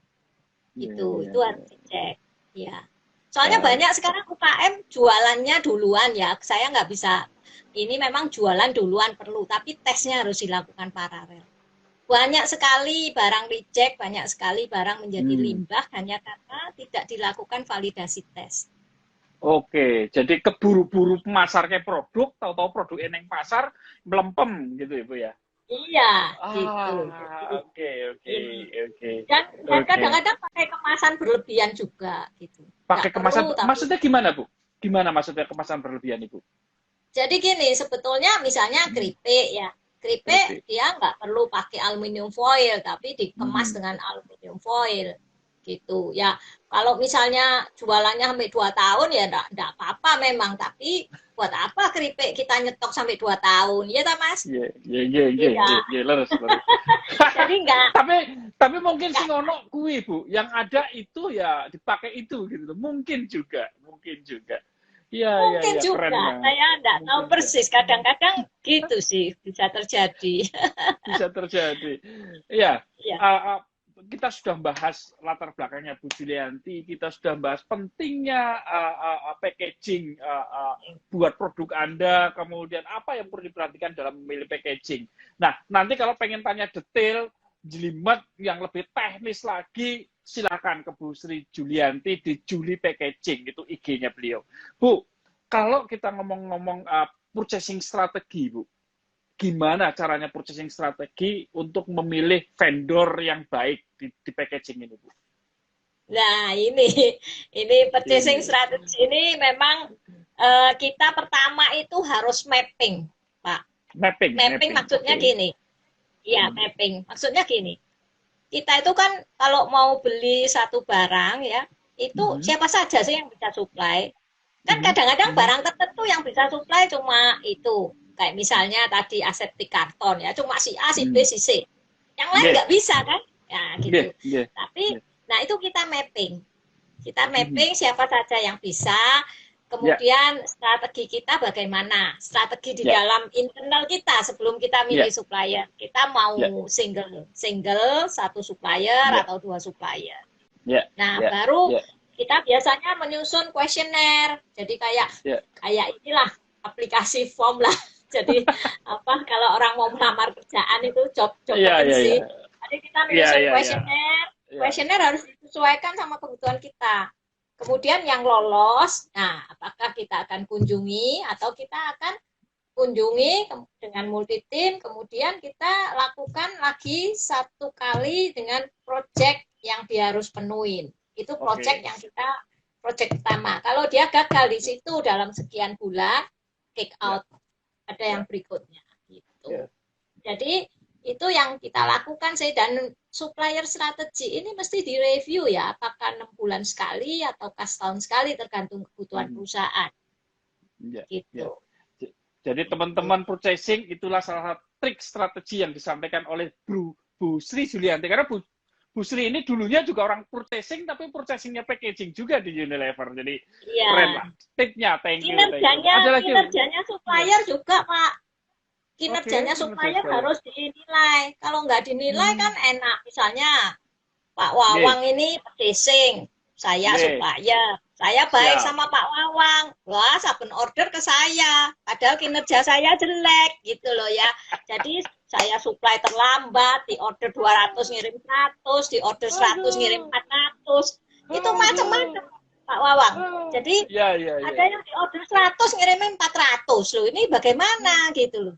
Itu harus dicek. Ya. Soalnya banyak sekarang UKM jualannya duluan ya. Saya nggak bisa. Ini memang jualan duluan perlu, tapi tesnya harus dilakukan paralel. Banyak sekali barang reject, banyak sekali barang menjadi limbah hanya karena tidak dilakukan validasi tes. Oke, jadi keburu-buru masarnya produk, tahu-tahu produk eneng pasar melempem gitu Ibu ya? Iya, gitu. Oke. Dan kadang-kadang pakai kemasan berlebihan juga gitu. Pakai kemasan, maksudnya gimana Bu? Gimana maksudnya kemasan berlebihan Ibu? Jadi gini, sebetulnya misalnya keripik ya. Keripik dia nggak perlu pakai aluminium foil, tapi dikemas dengan aluminium foil. Gitu ya. Kalau misalnya jualannya sampai 2 tahun ya enggak apa-apa memang, tapi buat apa keripik kita nyetok sampai 2 tahun, ya tak Mas? Iya, leres. Jadi enggak. Tapi mungkin sing ono kuwi Bu, yang ada itu ya dipakai itu gitu. Mungkin juga. Iya, juga. Keren, saya enggak tahu persis, kadang-kadang gitu sih bisa terjadi. Iya. kita sudah bahas latar belakangnya Bu Julianti, kita sudah bahas pentingnya packaging buat produk Anda, kemudian apa yang perlu diperhatikan dalam memilih packaging. Nah, nanti kalau pengen tanya detail, jelimet yang lebih teknis lagi, silakan ke Bu Sri Julianti di Juli Packaging, itu IG-nya beliau. Bu, kalau kita ngomong-ngomong purchasing strategi, Bu, gimana caranya purchasing strategi untuk memilih vendor yang baik di packaging ini, Bu? Nah, ini purchasing strategy ini memang kita pertama itu harus mapping, Pak. Mapping maksudnya okay. gini. Iya, mapping. Maksudnya gini. Kita itu kan kalau mau beli satu barang ya, itu siapa saja sih yang bisa supply? Kan kadang-kadang barang tertentu yang bisa supply cuma itu. Kayak misalnya tadi aseptik karton ya, cuma si A, si B, si C. Yang lain nggak bisa kan? Ya gitu. Tapi, nah itu kita mapping. Kita mapping siapa saja yang bisa, kemudian strategi kita bagaimana. Strategi di dalam internal kita sebelum kita milih supplier. Kita mau single satu supplier atau 2 supplier. Nah, baru kita biasanya menyusun kuesioner. Jadi kayak inilah aplikasi form lah. Jadi kalau orang mau melamar kerjaan itu job vacancy. Jadi kita menyusun kuesioner harus disesuaikan sama kebutuhan kita. Kemudian yang lolos, nah apakah kita akan kunjungi atau kita akan kunjungi dengan multi tim, kemudian kita lakukan lagi 1 kali dengan project yang dia harus penuhin. Itu project yang kita project pertama. Kalau dia gagal di situ dalam sekian bulan, kick out. Ada yang berikutnya gitu. Jadi itu yang kita lakukan sih, dan supplier strategi ini mesti direview ya, apakah 6 bulan sekali atau setahun sekali tergantung kebutuhan perusahaan. Gitu. Jadi teman-teman purchasing itulah salah satu trik strategi yang disampaikan oleh Bu Sri Julianti, karena Bu Sri ini dulunya juga orang purchasing, tapi purchasingnya packaging juga di Unilever. Jadi keren lah. Tipnya, thank you. Kinerjanya supplier juga, Pak. Kinerjanya supplier harus dinilai. Kalau nggak dinilai kan enak. Misalnya Pak Wawang ini purchasing, saya supplier. Saya baik sama Pak Wawang. Wah, saben order ke saya. Padahal kinerja saya jelek gitu loh ya. Jadi saya supply terlambat, di order 200 ngirim 100, di order 100 ngirim 400. Itu macam-macam, Pak Wawang. Jadi ada yang di order 100 ngirimin 400 loh. Ini bagaimana gitu loh.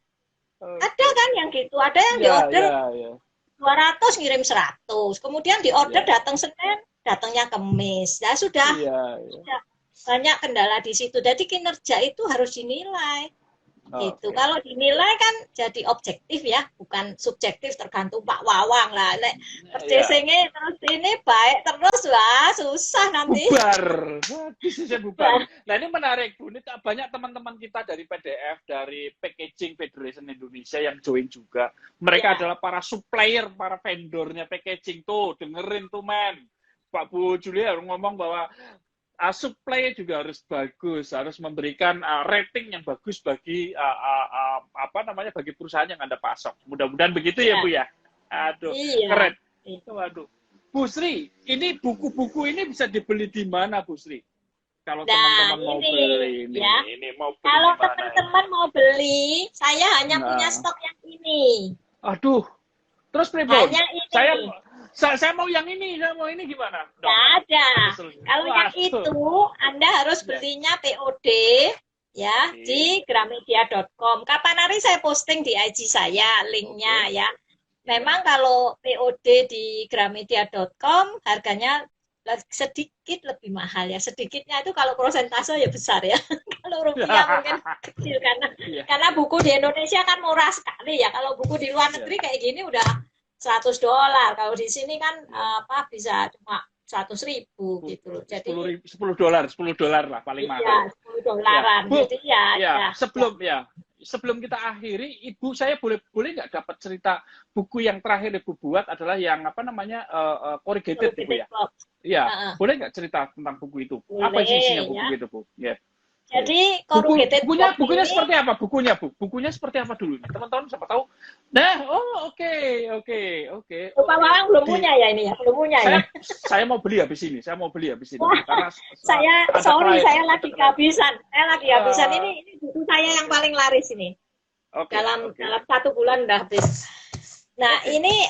Ada kan yang gitu, ada yang di order 200 ngirim 100. Kemudian di order datang Senin, datangnya Kamis. Ya sudah banyak kendala di situ. Jadi kinerja itu harus dinilai. Gitu. Kalau dinilai kan jadi objektif ya, bukan subjektif tergantung Pak Wawang lah. Purchasing-nya terus ini baik terus, wah susah nanti. Bisnisnya bubar. Nah ini menarik Bu, ini banyak teman-teman kita dari PDF, dari Packaging Federation Indonesia yang join juga. Mereka adalah para supplier, para vendornya packaging. Tuh, dengerin tuh men. Pak Bu Julia ngomong bahwa supply juga harus bagus, harus memberikan rating yang bagus bagi bagi perusahaan yang Anda pasok. Mudah-mudahan begitu ya Bu ya. Aduh, keren. Waduh. Bu Sri, ini buku-buku ini bisa dibeli di mana Bu Sri? Kalau teman-teman mau beli ini mau beli kalau teman-teman mau beli, saya hanya punya stok yang ini. Aduh. Terus pribon? Hanya ini. Saya mau yang ini, saya mau ini gimana? Nggak ada. Kalau yang itu, Anda harus belinya POD ya di gramedia.com. Kapan hari saya posting di IG saya linknya ya. Memang kalau POD di gramedia.com harganya sedikit lebih mahal ya. Sedikitnya itu kalau persentase ya besar ya. Kalau rupiah mungkin kecil karena buku di Indonesia kan murah sekali ya. Kalau buku di luar negeri kayak gini udah $100. Kalau di sini kan bisa cuma 100.000 gitu loh. Jadi $10 lah paling mahal. Iya, $10. Bu, jadi sebelum kita akhiri, Ibu saya boleh nggak dapat cerita buku yang terakhir Ibu buat adalah yang corrugated Ibu ya? Iya, boleh nggak cerita tentang buku itu? Apa isinya buku itu Bu? Jadi corrugated box Bukunya ini, seperti apa? Bukunya seperti apa dulu? Teman-teman siapa tahu. Nah, oke. Pak Wawang belum punya ya ini ya, belum punya ya. Saya mau beli habis ini. Wah, Karena saya klien. lagi kehabisan. Ini buku saya yang paling laris ini. Dalam 1 bulan udah habis. Nah, ini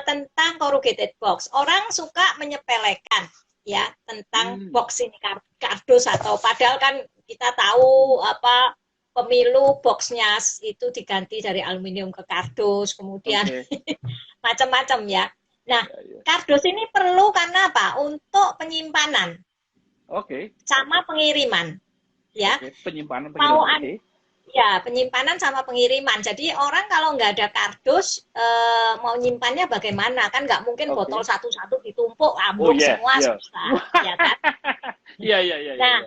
tentang corrugated box. Orang suka menyepelekan ya tentang box ini, kardus, atau padahal kan kita tahu apa, pemilu boxnya itu diganti dari aluminium ke kardus, kemudian macam-macam ya. Nah, kardus ini perlu karena apa? Untuk penyimpanan. Sama pengiriman. Ya. Penyimpanan. Ya, penyimpanan sama pengiriman. Jadi orang kalau nggak ada kardus, mau nyimpannya bagaimana? Kan nggak mungkin botol satu-satu ditumpuk, ambruk semua, susah. Ya kan? Nah,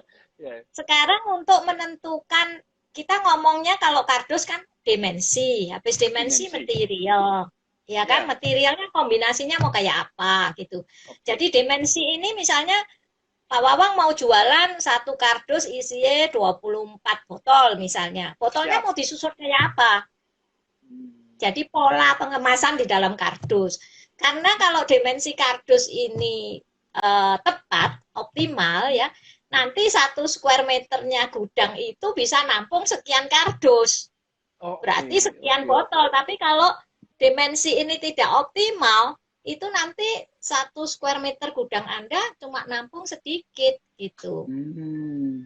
sekarang untuk menentukan, kita ngomongnya kalau kardus kan dimensi, habis dimensi material. Ya kan, materialnya kombinasinya mau kayak apa gitu. Jadi dimensi ini misalnya Pak Wawang mau jualan 1 kardus isinya 24 botol misalnya. Botolnya mau disusun kayak apa? Jadi pola pengemasan di dalam kardus. Karena kalau dimensi kardus ini tepat, optimal ya, nanti 1 square meternya gudang itu bisa nampung sekian kardus. Berarti sekian botol. Tapi kalau dimensi ini tidak optimal, itu nanti 1 square meter gudang Anda cuma nampung sedikit gitu.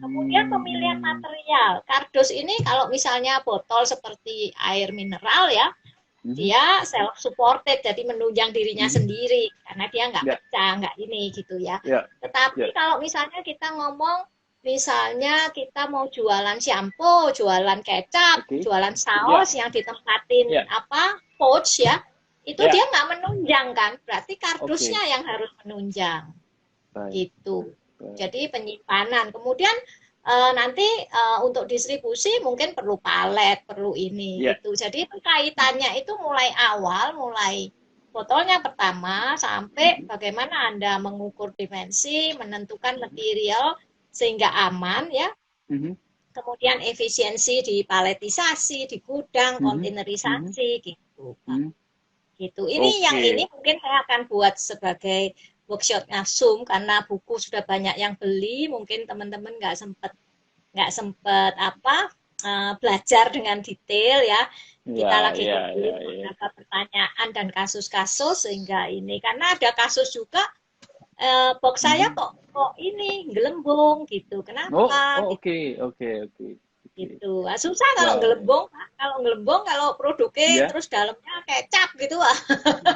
Kemudian pemilihan material. Kardus ini kalau misalnya botol seperti air mineral ya, dia self supported, jadi menunjang dirinya sendiri karena dia nggak pecah, nggak ini gitu ya. Tetapi kalau misalnya kita ngomong, misalnya kita mau jualan shampoo, jualan kecap, jualan saus yang ditempatin pouch ya, itu dia nggak menunjang kan, berarti kardusnya yang harus menunjang. Gitu. Jadi penyimpanan. Kemudian nanti untuk distribusi mungkin perlu palet, perlu ini gitu. Jadi itu kaitannya itu mulai awal, mulai botolnya pertama sampai bagaimana Anda mengukur dimensi, menentukan material sehingga aman ya. Kemudian efisiensi di paletisasi, di gudang, kontainerisasi gitu. Gitu. Ini yang ini mungkin saya akan buat sebagai workshopnya Zoom karena buku sudah banyak yang beli, mungkin teman-teman nggak sempet belajar dengan detail ya. Kita lagi beberapa pertanyaan dan kasus-kasus sehingga ini, karena ada kasus juga box saya kok ini gelembung gitu. Kenapa? Gitu. Susah kalau gelembung, kalau produknya terus dalamnya kecap gitu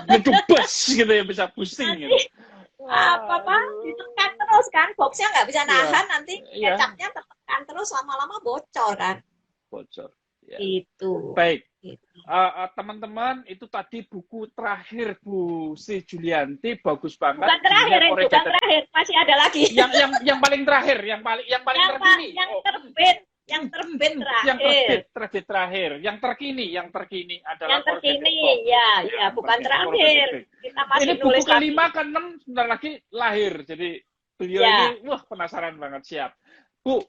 ngedubes gitu ya, bisa pusing gitu. Apa ditekan terus kan, boxnya nggak bisa nahan, nanti kecapnya tertekan terus, lama-lama bocor kan. Itu. Baik. Teman-teman, itu tadi buku terakhir Bu Sri Julianti, bagus banget. Bukan terakhir, masih ada lagi. Yang paling terakhir, yang paling terkini. Yang terbit terakhir. Yang terkini adalah yang terkini, ya, bukan terakhir. Kita masih ini buku nulis ke-5, ke-6 sebentar lagi lahir. Jadi beliau ini penasaran banget, siap. Bu,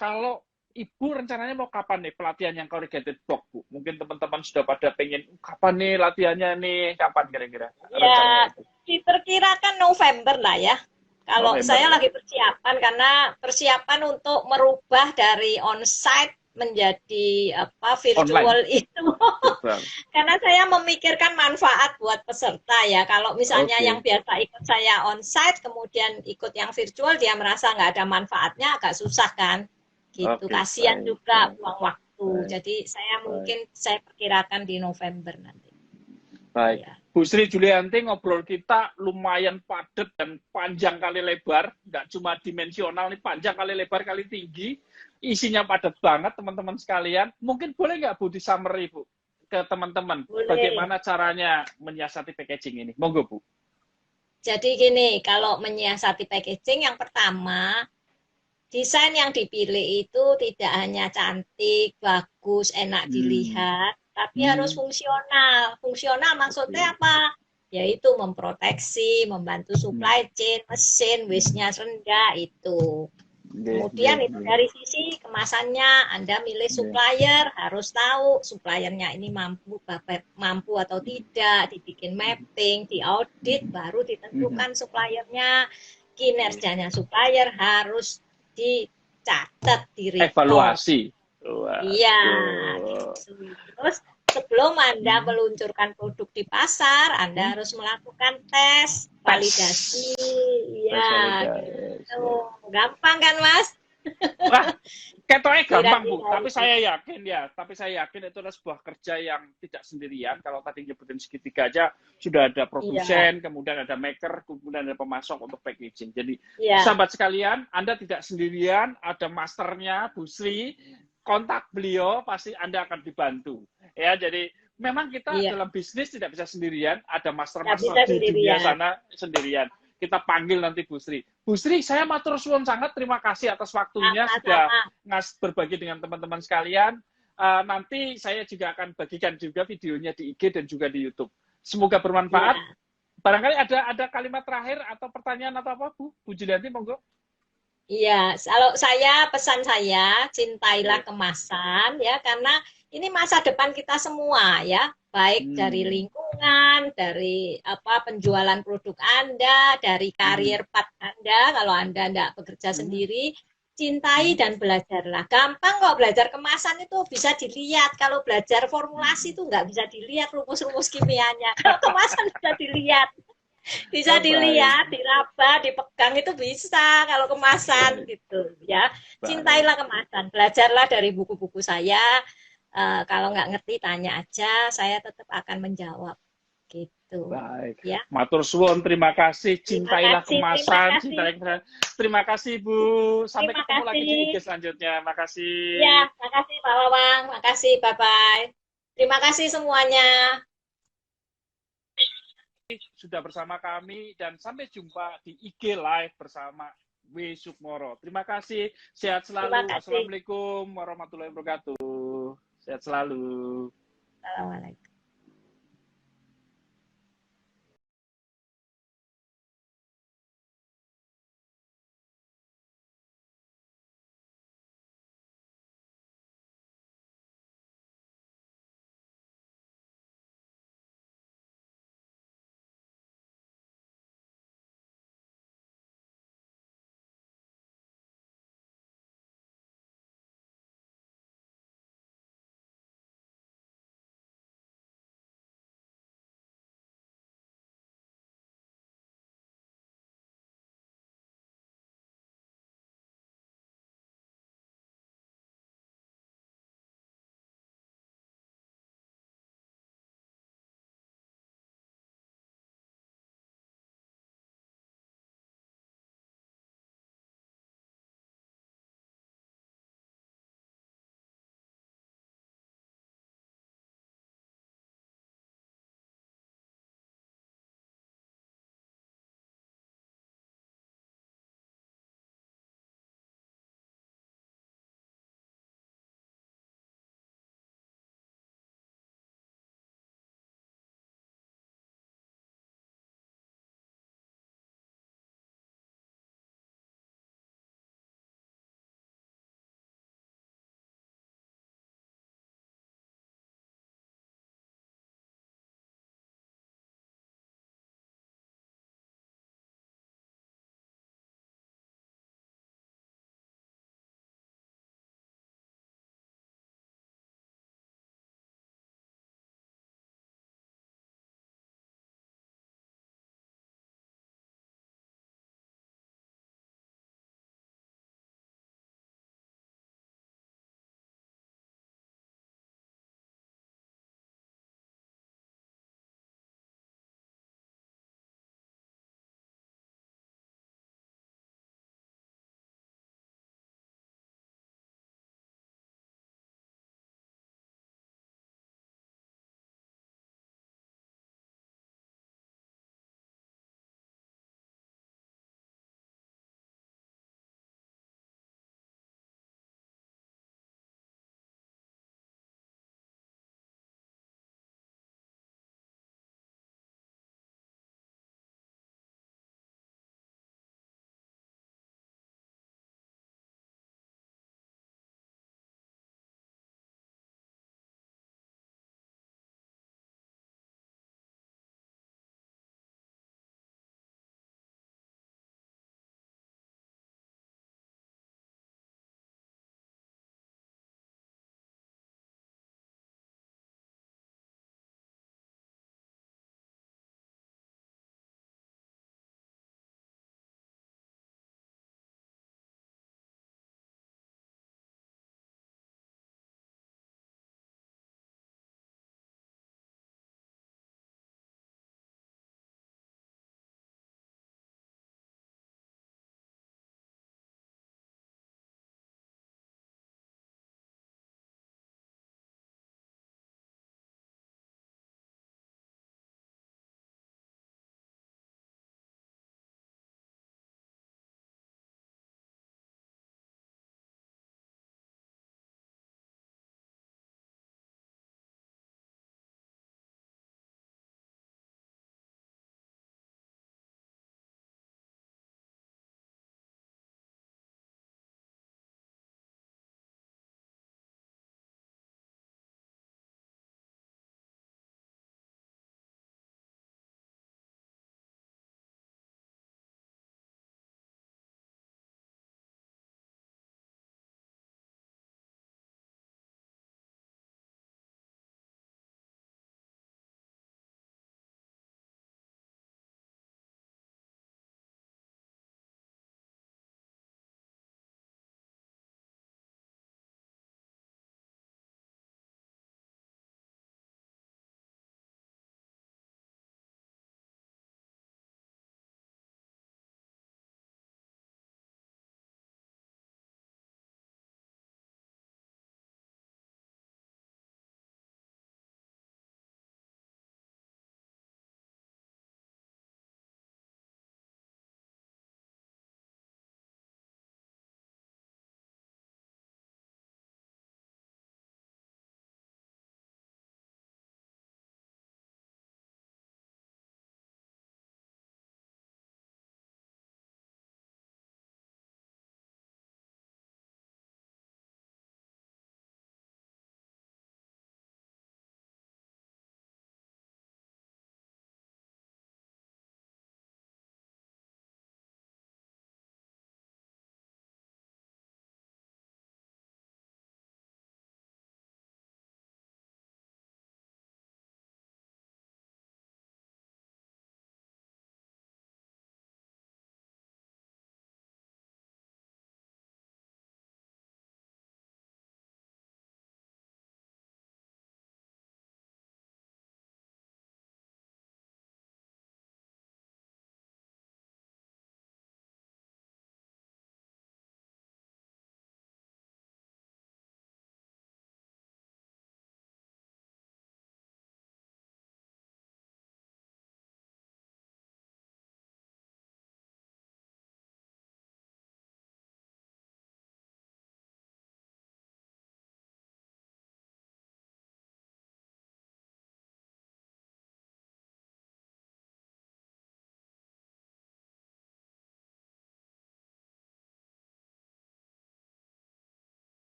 kalau Ibu rencananya mau kapan nih pelatihan yang corrugated box, Bu? Mungkin teman-teman sudah pada pengen, kapan nih latihannya nih? Kapan kira-kira? Ya, diperkirakan November lah ya. Kalau saya lagi persiapan, karena persiapan untuk merubah dari onsite menjadi virtual online. Itu. Karena saya memikirkan manfaat buat peserta ya. Kalau misalnya yang biasa ikut saya onsite, kemudian ikut yang virtual, dia merasa nggak ada manfaatnya, agak susah kan. Gitu, kasihan juga buang waktu. Jadi saya perkirakan di November nanti. Baik. Ya. Bu Sri Julianti, ngobrol kita lumayan padat dan panjang kali lebar, nggak cuma dimensional nih, panjang kali lebar kali tinggi, isinya padat banget teman-teman sekalian. Mungkin boleh nggak Bu di summary Bu ke teman-teman bagaimana caranya menyiasati packaging ini? Monggo Bu. Jadi gini, kalau menyiasati packaging, yang pertama, desain yang dipilih itu tidak hanya cantik, bagus, enak dilihat, tapi harus fungsional. Fungsional maksudnya apa? Yaitu memproteksi, membantu supply chain, mesin, waste-nya rendah itu. Kemudian itu dari sisi kemasannya, Anda milih supplier, harus tahu suppliernya ini mampu atau tidak, dibikin mapping, diaudit, baru ditentukan suppliernya, kinerjanya supplier harus dicatat, di report. Evaluasi. Iya, gitu. Terus sebelum Anda meluncurkan produk di pasar, Anda harus melakukan tes validasi. Iya, gitu. Gampang kan, Mas? Wah, ketoknya gampang, Bu. Kira-kira Tapi itu. saya yakin itu adalah sebuah kerja yang tidak sendirian. Kalau tadi nyebutin segitiga aja, sudah ada produsen, kemudian ada maker, kemudian ada pemasok untuk packaging. Jadi, Iya. sahabat sekalian, Anda tidak sendirian, ada masternya, Bu Sri, kontak beliau, pasti Anda akan dibantu. Ya, jadi memang kita dalam bisnis tidak bisa sendirian, ada master-master di dunia sana sendirian. Kita panggil nanti Bu Sri. Bu Sri, saya matur suwun sangat, terima kasih atas waktunya sudah berbagi dengan teman-teman sekalian. Nanti saya juga akan bagikan juga videonya di IG dan juga di YouTube. Semoga bermanfaat. Barangkali ada kalimat terakhir atau pertanyaan atau apa, Bu? Bu Julianti, monggo. Iya, kalau pesan saya, cintailah kemasan ya, karena ini masa depan kita semua ya, baik dari lingkungan, dari penjualan produk Anda, dari karir path Anda, kalau Anda tidak bekerja sendiri, cintai dan belajarlah. Gampang kok belajar kemasan itu bisa dilihat, kalau belajar formulasi itu nggak bisa dilihat rumus-rumus kimianya, kalau kemasan bisa dilihat. Bisa dilihat, diraba, dipegang itu bisa kalau kemasan gitu ya. Cintailah kemasan, belajarlah dari buku-buku saya. Kalau nggak ngerti tanya aja, saya tetap akan menjawab gitu. Baik. Ya. Matur suwun, terima kasih. Cintailah kemasan, cintailah kemasan. Terima kasih, Bu. Sampai ketemu lagi di IG selanjutnya. Makasih. Ya, makasih Pak Wawang, makasih, bye-bye. Terima kasih semuanya. Sudah bersama kami dan sampai jumpa di IG Live bersama W. Sukmoro. Terima kasih, sehat selalu. Assalamualaikum warahmatullahi wabarakatuh. Sehat selalu. Assalamualaikum.